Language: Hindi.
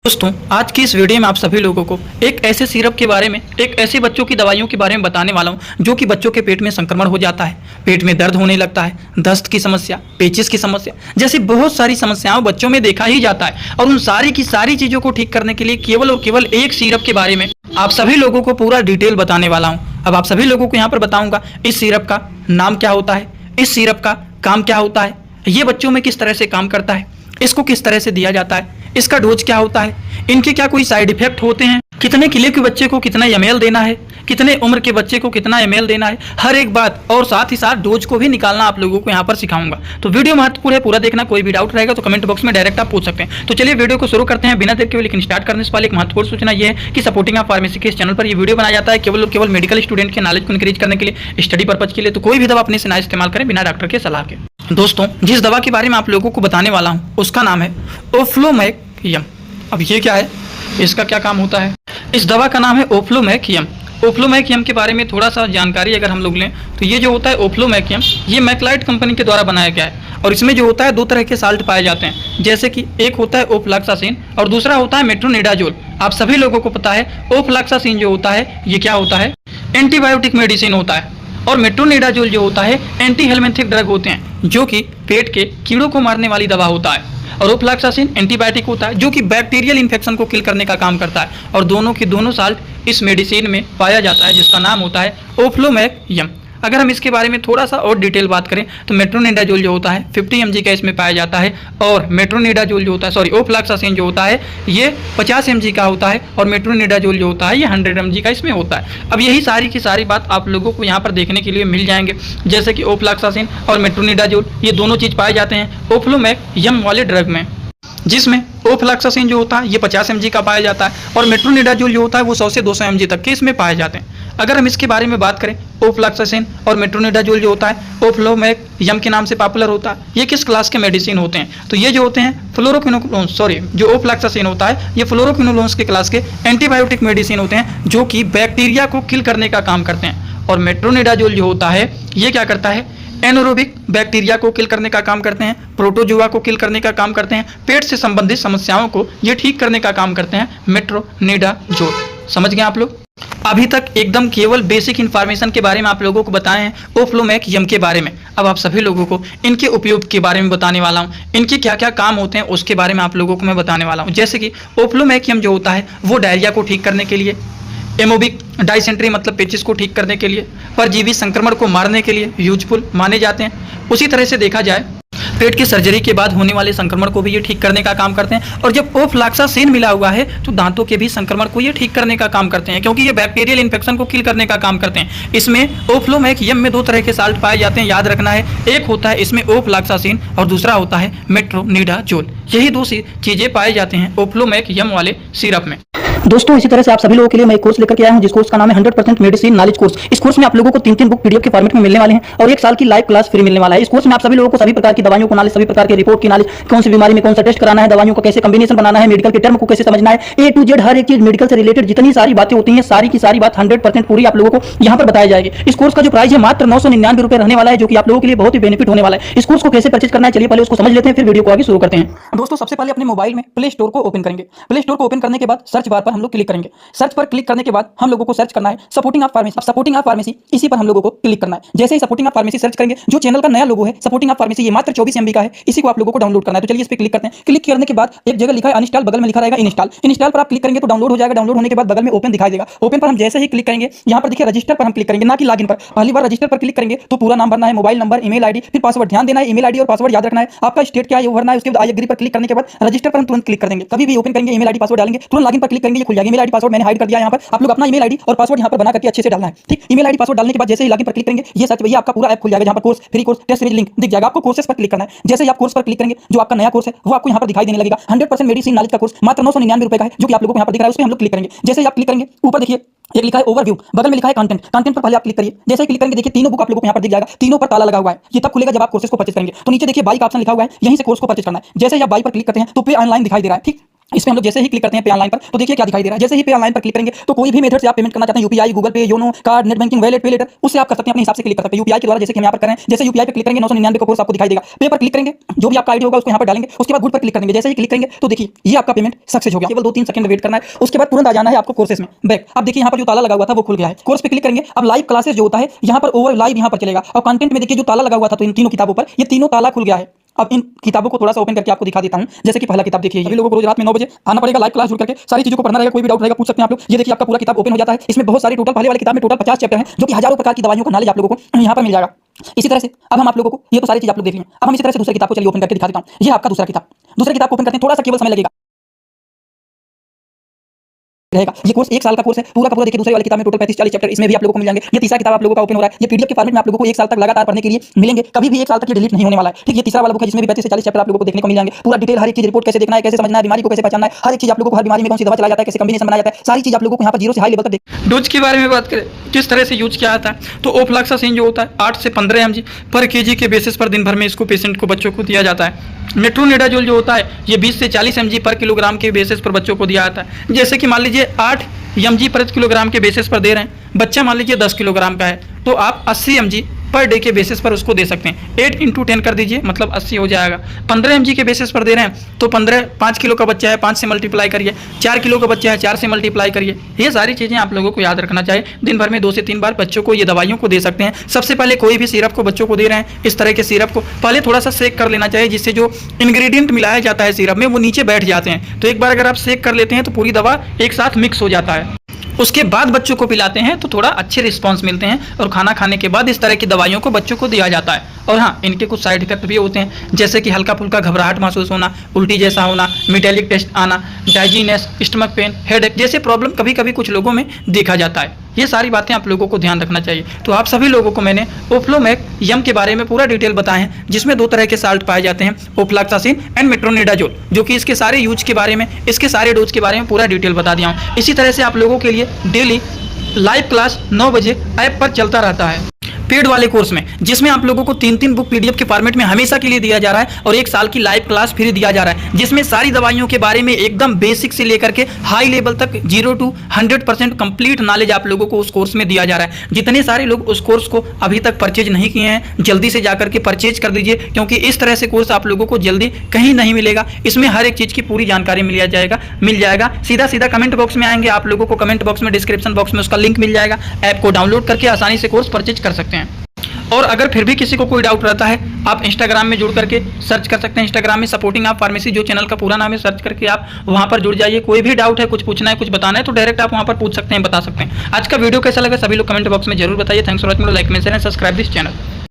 दोस्तों, आज की इस वीडियो में आप सभी लोगों को एक ऐसे सिरप के बारे में, एक ऐसे बच्चों की दवाइयों के बारे में बताने वाला हूं जो कि बच्चों के पेट में संक्रमण हो जाता है, पेट में दर्द होने लगता है, दस्त की समस्या, पेचिस की समस्या जैसी बहुत सारी समस्याओं बच्चों में देखा ही जाता है। और उन सारी की सारी चीज़ों को ठीक करने के लिए केवल और केवल एक सिरप के बारे में आप सभी लोगों को पूरा डिटेल बताने वाला हूँ। अब आप सभी लोगों को यहाँ पर बताऊँगा इस सिरप का नाम क्या होता है, इस सिरप का काम क्या होता है, ये बच्चों में किस तरह से काम करता है, इसको किस तरह से दिया जाता है, इसका डोज क्या होता है, इनके क्या कोई साइड इफेक्ट होते हैं, कितने किलो के बच्चे को कितना एमएल देना है, कितने उम्र के बच्चे को कितना एमएल देना है, हर एक बात और साथ ही साथ डोज को भी निकालना आप लोगों को यहाँ पर सिखाऊंगा। तो वीडियो महत्वपूर्ण है, पूरा देखना। कोई भी डाउट रहेगा तो कमेंट बॉक्स में डायरेक्ट आप पूछ सकते हैं। तो चलिए वीडियो को शुरू करते हैं बिना देर के। लेकिन स्टार्ट करने से पहले एक महत्वपूर्ण सूचना यह है कि सपोर्टिंग ऑफ फार्मेसी के इस चैनल पर यह वीडियो बनाया जाता है केवल और केवल मेडिकल स्टूडेंट के नॉलेज को इंक्रीज करने के लिए, स्टडी पर्पज के लिए। तो कोई भी दवा अपने से ना इस्तेमाल करें बिना डॉक्टर के सलाह के। दोस्तों, जिस दवा के बारे में आप लोगों को बताने वाला हूँ उसका नाम है ओफ्लूमैक-यम। अब ये क्या है, इसका क्या काम होता है? इस दवा का नाम है ओफ्लूमैक-यम। ओफ्लूमैक-यम के बारे में थोड़ा सा जानकारी अगर हम लोग लें तो ये जो होता है ओफ्लूमैक-यम, ये मैक्लाइड कंपनी के द्वारा बनाया गया है। और इसमें जो होता है दो तरह के साल्ट पाए जाते हैं, जैसे कि एक होता है ओफ्लॉक्सासिन और दूसरा होता है मेट्रोनिडाजोल। आप सभी लोगों को पता है ओफ्लॉक्सासिन जो होता है ये क्या होता है, एंटीबायोटिक मेडिसिन होता है। और मेट्रोनिडाजोल जो होता है एंटी हेलमिंथिक ड्रग होते हैं, जो कि पेट के कीड़ों को मारने वाली दवा होता है। और ओफ्लॉक्सासिन एंटीबायोटिक होता है जो कि बैक्टीरियल इन्फेक्शन को किल करने का काम करता है। और दोनों की दोनों साल्ट इस मेडिसिन में पाया जाता है जिसका नाम होता है ओफ्लूमैक-यम। अगर हम इसके बारे में थोड़ा सा और डिटेल बात करें तो मेट्रोनिडाजोल जो होता है 50 mg का इसमें पाया जाता है। और मेट्रोनिडाजोल जो होता है ओफ्लॉक्सासिन जो होता है ये 50 mg का होता है। और मेट्रोनिडाजोल जो होता है ये 100 mg का इसमें होता है। अब यही सारी की सारी बात आप लोगों को यहाँ पर देखने के लिए मिल जाएंगे, जैसे कि ओफ्लॉक्सासिन और मेट्रोनिडाजोल ये दोनों चीज़ पाए जाते हैं ओफ्लूमैक-यम वाले ड्रग में, जिसमें ओफ्लॉक्सासिन जो होता है ये 50 mg का पाया जाता है और मेट्रोनिडाजोल जो होता है वो 100 से 200 mg तक के इसमें पाए जाते हैं। अगर हम इसके बारे में बात करें, ओफ्लॉक्सासिन और मेट्रोनिडाजोल जो होता है ओफ्लूमैक-यम के नाम से पॉपुलर होता है। ये किस क्लास के मेडिसिन होते हैं? तो ये जो होते हैं जो ओफ्लॉक्सासिन होता है ये फ्लोरोक्विनोलोन्स के क्लास के एंटीबायोटिक मेडिसिन होते हैं जो कि बैक्टीरिया को किल करने का काम करते हैं। और मेट्रोनिडाजोल जो होता है ये क्या करता है, एनोरोबिक बैक्टीरिया को किल करने का काम करते हैं, प्रोटोजुआ को किल करने का काम करते हैं, पेट से संबंधित समस्याओं को ये ठीक करने का काम करते हैं मेट्रोनिडाजोल। समझ गए आप लोग? अभी तक एकदम केवल बेसिक इन्फॉर्मेशन के बारे में आप लोगों को बताए हैं ओफ्लूमैक-यम के बारे में। अब आप सभी लोगों को इनके उपयोग के बारे में बताने वाला हूँ, इनके क्या क्या काम होते हैं उसके बारे में आप लोगों को मैं बताने वाला हूँ। जैसे कि ओफ्लूमैक-यम जो होता है वो डायरिया को ठीक करने के लिए, एमोबिक डाइसेंट्री मतलब पेचिस को ठीक करने के लिए, परजीवी संक्रमण को मारने के लिए यूजफुल माने जाते हैं। उसी तरह से देखा जाए पेट की सर्जरी के बाद होने वाले संक्रमण को भी ये ठीक करने का काम करते हैं। और जब ओफ्लॉक्सासिन मिला हुआ है तो दांतों के भी संक्रमण को ये ठीक करने का काम करते हैं, क्योंकि ये बैक्टीरियल इन्फेक्शन को किल करने का काम करते हैं। इसमें ओफ्लूमैक-यम में दो तरह के साल्ट पाए जाते हैं, याद रखना है। एक होता है इसमें ओफ्लॉक्सासिन और दूसरा होता है मेट्रोनिडाजोल। यही दो चीजें पाए जाते हैं ओफ्लूमैक-यम वाले सिरप में। दोस्तों, इसी तरह से आप सभी लोगों के लिए मैं एक कोर्स लेकर के आया हूं जिस कोर्स का नाम है 100% मेडिसिन नॉलेज कोर्स। इस कोर्स में आप लोगों को 3 बुक पीडीएफ के फॉर्मेट में मिलने वाले हैं और 1 साल की लाइव क्लास फ्री मिलने वाला है। इस कोर्स में आप सभी लोगों को सभी प्रकार की दवाइयों को नॉलेज, सभी प्रकार के रिपोर्ट की नॉलेज, कौन सी बीमारी में कौन सा टेस्ट कराना है, दवाइयों का कैसे कॉम्बिनेशन बनाना है, मेडिकल के टर्म को कैसे समझना है, ए टू जेड हर एक चीज मेडिकल से रिलेटेड जितनी सारी बातें होती हैं सारी की सारी बात 100% पूरी आप लोगों को यहाँ पर बताया जाएगी। इस कोर्स का जो प्राइस है मात्र 999 रुपए रहने वाला है, जो कि आप लोगों के लिए बहुत ही बेनिफिट होने वाला है। इस कोर्स को कैसे परचेज करना है चलिए पहले उसको समझ लेते हैं, फिर वीडियो को आगे शुरू करते हैं। दोस्तों, सबसे पहले अपने मोबाइल में प्ले स्टोर को ओपन करेंगे। प्ले स्टोर को ओपन करने के बाद सर्च बार पर हम लोग क्लिक करेंगे। सर्च पर क्लिक करने के बाद हम लोगों को सर्च करना है सपोर्टिंग ऑफ फार्मेसी। अब सपोर्टिंग ऑफ फार्मेसी इसी पर हम लोगों को क्लिक करना है। जैसे ही सपोर्टिंग ऑफ फार्मेसी सर्च करेंगे, जो चैनल का नया लोगो है सपोर्टिंग ऑफ फार्मेसी, ये मात्र 24 MB का है, इसी को आप लोगों को डाउनलोड करना है। तो चलिए इस पर क्लिक करते हैं। क्लिक करने के बाद एक जगह लिखा है अनइंस्टॉल, बगल में लिखा रहेगा इंस्टॉल। इंस्टॉल पर आप क्लिक करेंगे तो डाउनलोड हो जाएगा। डाउनलोड होने के बाद बगल में ओपन दिखाई देगा। ओपन पर हम जैसे ही क्लिक करेंगे, यहाँ पर देखिए रजिस्टर पर हम क्लिक करेंगे, ना कि लॉगिन पर। पहली बार रजिस्टर पर क्लिक करेंगे तो पूरा नाम भरना है, मोबाइल नंबर, ईमेल आईडी, फिर पासवर्ड। ध्यान देना है ईमेल आईडी और पासवर्ड याद रखना है। आपका स्टेट क्या है वो भरना है। उसके बाद आई एग्री पर क्लिक करने के बाद रजिस्टर पर हम तुरंत क्लिक कर देंगे। कभी भी ओपन करेंगे ईमेल आईडी पासवर्ड डालेंगे, तुरंत लॉगिन पर क्लिक करेंगे, ये खुल जाएगा। ईमेल आईडी पासवर्ड मैंने हाइड कर दिया यहाँ पर। आप लोग अपना ईमेल आईडी और पासवर्ड यहाँ पर बना करके अच्छे से डालना है, ठीक। ईमेल आईडी पासवर्ड डालने के बाद जैसे ही लॉगिन पर क्लिक करेंगे, ये सर्च भैया आपका पूरा ऐप खुल जाएगा, जहाँ पर course, free course, test series link दिख जाएगा। आपको कोर्सेस पर क्लिक करना है। जैसे ही आप कोर्स पर क्लिक करेंगे, जो आपका नया कोर्स है वो आपको यहाँ पर दिखाई देने लगेगा। 100% मेडिसिन नॉलेज का कोर्स मात्र 999 रुपए का है, जो कि आप लोगों को यहाँ पर दिख रहा है। उस पर हम लोग क्लिक करेंगे। जैसे ही आप क्लिक करेंगे, ऊपर देखिए एक लिखा है ओवरव्यू, बगल में लिखा है कंटेंट। कंटेंट पर पहले आप क्लिक करिए। जैसे ही क्लिक करेंगे देखिए तीनों बुक आप लोगों को यहाँ पर दिख जाएगा। तीनों पर ताला लगा हुआ है। ये तब खुलेगा जब आप कोर्सेस को परचेज करेंगे। तो नीचे देखिए बाई का ऑप्शन लिखा हुआ है, यहीं से कोर्स को परचेज करना है। जैसे ही आप बाई पर क्लिक करते हैं तो पे ऑनलाइन दिखाई दे रहा है, ठीक। इस पे हम लोग जैसे ही क्लिक करते हैं पे ऑनलाइन पर, तो देखिए क्या दिखाई दे रहा है। जैसे ही पे ऑनलाइन पर क्लिक करेंगे तो कोई भी मेथड से आप पेमेंट करना चाहते हैं, यूपीआई, गूगल पे, YONO, card, net banking, wallet, पे लेटर, उससे आप कर सकते हैं, अपने हिसाब से क्लिक कर सकते हैं। यूपीआई के द्वारा जैसे कि हम यहाँ पर करें, जैसे यूपीआई पे क्लिक करेंगे 999 का कोर्स आपको दिखाई देगा। पे पर क्लिक करेंगे, जो भी आपका आईडी होगा उसको यहाँ पर डालेंगे, उसके बाद गुड पर क्लिक करेंगे। जैसे ही क्लिक करेंगे तो देखिए ये आपका पेमेंट सक्सेस हो गया। केवल 2-3 सेकंड वेट करना है, उसके बाद तुरंत आ जाना है आपको कोर्सेस में बैक। अब देखिए यहाँ पर जो ताला लगा हुआ था वो खुल गया है। कोर्स पे क्लिक करेंगे, अब लाइव क्लासेस जो होता है यहाँ पर ओवर लाइव यहाँ पर चलेगा, और कंटेंट में देखिए जो ताला लगा हुआ था तो इन तीनों किताबों पर, ये तीनों ताला खुल गया है। अब इन किताबों को थोड़ा सा ओपन करके आपको दिखा देता हूं। जैसे कि पहला किताब देखिए, सभी लोगों को रोज रात में 9 बजे आना पड़ेगा, लाइव क्लास जुड़ करके सारी चीजों को पढ़ना रहेगा। कोई भी डाउट रहेगा पूछ सकते हैं आप लोग। ये देखिए आपका पूरा किताब ओपन हो जाता है। इसमें बहुत सारी टोटल, पहले वाली किताब में टोटल 50 चैप्टर हैं, जो कि हजारों प्रकार की दवाइयों का नॉलेज आप लोगों को यहाँ पर मिल जाएगा। इसी तरह से अब हम आप लोगों को, ये तो सारी चीज आप लोग देख लें, अब हम इसी तरह से दूसरी किताब को चलिए ओपन करके दिखा देता हूँ। ये आपका दूसरा किताब, दूसरी किताब को ओपन करते हैं, थोड़ा सा केवल समय लगेगा रहेगा। ये कोर्स 1 साल का कोर्स है, पूरा का पूरा। देखिए दूसरी वाली किताब में टोटल 35-40 चैप्टर इसमें भी आप लोगों को मिल जाएंगे। ये तीसरा किताब आप लोगों का ओपन हो रहा है। ये पीडीएफ के फॉर्मेट में आप लोगों को 1 साल तक लगातार पढ़ने के लिए मिलेंगे, कभी भी 1 साल तक ये डिलीट नहीं होने वाला है। ठीक, ये तीसरा वाला बुक है जिसमें भी 35 से 40 चैप्टर आप लोगों को देखने को मिल जाएंगे। पूरा डिटेल, हर एक चीज, रिपोर्ट कैसे देखना है, कैसे समझना है, बीमारी को कैसे पहचानना है, हर एक चीज आप लोगों को, हर बीमारी में कौन सी दवा चलाया जाता है, कैसे कॉम्बिनेशन बनाया जाता है, सारी चीज आप लोगों को यहाँ पर 0 से हाई लेवल तक देख। डोज के बारे में बात करें, किस तरह से यूज किया जाता है, तो ओफ्लॉक्सासिन जो होता है 8 से 15 mg पर केजी के बेसिस पर दिन भर में इसको पेशेंट को, बच्चों को दिया जाता है। मेट्रोनिडाजोल जो होता है ये 20 से 40 mg पर किलोग्राम के बेसिस पर बच्चों को दिया जाता है। जैसे कि मान लीजिए 8 mg पर किलोग्राम के बेसिस पर दे रहे हैं, बच्चा मान लीजिए 10 किलोग्राम का है तो आप 80 mg पर डे के बेसिस पर उसको दे सकते हैं। 8 × 10 कर दीजिए, मतलब 80 हो जाएगा। 15 mg के बेसिस पर दे रहे हैं तो 5 किलो का बच्चा है 5 से मल्टीप्लाई करिए, 4 किलो का बच्चा है 4 से मल्टीप्लाई करिए। ये सारी चीज़ें आप लोगों को याद रखना चाहिए। दिन भर में 2 से 3 बार बच्चों को ये दवाइयों को दे सकते हैं। सबसे पहले कोई भी सिरप को बच्चों को दे रहे हैं, इस तरह के सिरप को पहले थोड़ा सा सेक कर लेना चाहिए, जिससे जो इंग्रेडिएंट मिलाया जाता है सिरप में वो नीचे बैठ जाते हैं। तो एक बार अगर आप सेक कर लेते हैं तो पूरी दवा एक साथ मिक्स हो जाता है। उसके बाद बच्चों को पिलाते हैं तो थोड़ा अच्छे रिस्पांस मिलते हैं, और खाना खाने के बाद इस तरह की दवाइयों को बच्चों को दिया जाता है। और हाँ, इनके कुछ साइड इफेक्ट भी होते हैं, जैसे कि हल्का फुल्का घबराहट महसूस होना, उल्टी जैसा होना, मेटेलिक टेस्ट आना, डाइजीनेस, स्टमक पेन, हेडेक जैसे प्रॉब्लम कभी कभी कुछ लोगों में देखा जाता है। ये सारी बातें आप लोगों को ध्यान रखना चाहिए। तो आप सभी लोगों को मैंने ओफ्लोमैक यम के बारे में पूरा डिटेल बताए हैं, जिसमें 2 तरह के साल्ट पाए जाते हैं, ओफ्लॉक्सासिन एंड मेट्रोनिडाजोल, जो कि इसके सारे यूज के बारे में, इसके सारे डोज के बारे में पूरा डिटेल बता दिया हूँ। इसी तरह से आप लोगों के लिए डेली लाइव क्लास 9 बजे ऐप पर चलता रहता है पेड वाले कोर्स में, जिसमें आप लोगों को 3-3 बुक पीडीएफ के फॉर्मेट में हमेशा के लिए दिया जा रहा है, और 1 साल की लाइव क्लास फ्री दिया जा रहा है, जिसमें सारी दवाइयों के बारे में एकदम बेसिक से लेकर के हाई लेवल तक 0 to 100% कंप्लीट नॉलेज आप लोगों को उस कोर्स में दिया जा रहा है। जितने सारे लोग उस कोर्स को अभी तक परचेज नहीं किए हैं, जल्दी से जाकर के परचेज कर दीजिए, क्योंकि इस तरह से कोर्स आप लोगों को जल्दी कहीं नहीं मिलेगा। इसमें हर एक चीज़ की पूरी जानकारी मिल जाएगा। सीधा कमेंट बॉक्स में आएंगे, आप लोगों को कमेंट बॉक्स में, डिस्क्रिप्शन बॉक्स में उसका लिंक मिल जाएगा। ऐप को डाउनलोड करके आसानी से कोर्स परचेज कर सकते हैं। और अगर फिर भी किसी को कोई डाउट रहता है, आप इंस्टाग्राम में जुड़ करके सर्च कर सकते हैं। इंस्टाग्राम में सपोर्टिंग आप फार्मेसी, जो चैनल का पूरा नाम है, सर्च करके आप वहां पर जुड़ जाइए। कोई भी डाउट है, कुछ पूछना है, कुछ बताना है, तो डायरेक्ट आप वहां पर पूछ सकते हैं, बता सकते हैं। आज का वीडियो कैसा लगा सभी लोग कमेंट बॉक्स में जरूर बताइए। Thanks for watching, like, share and subscribe this channel.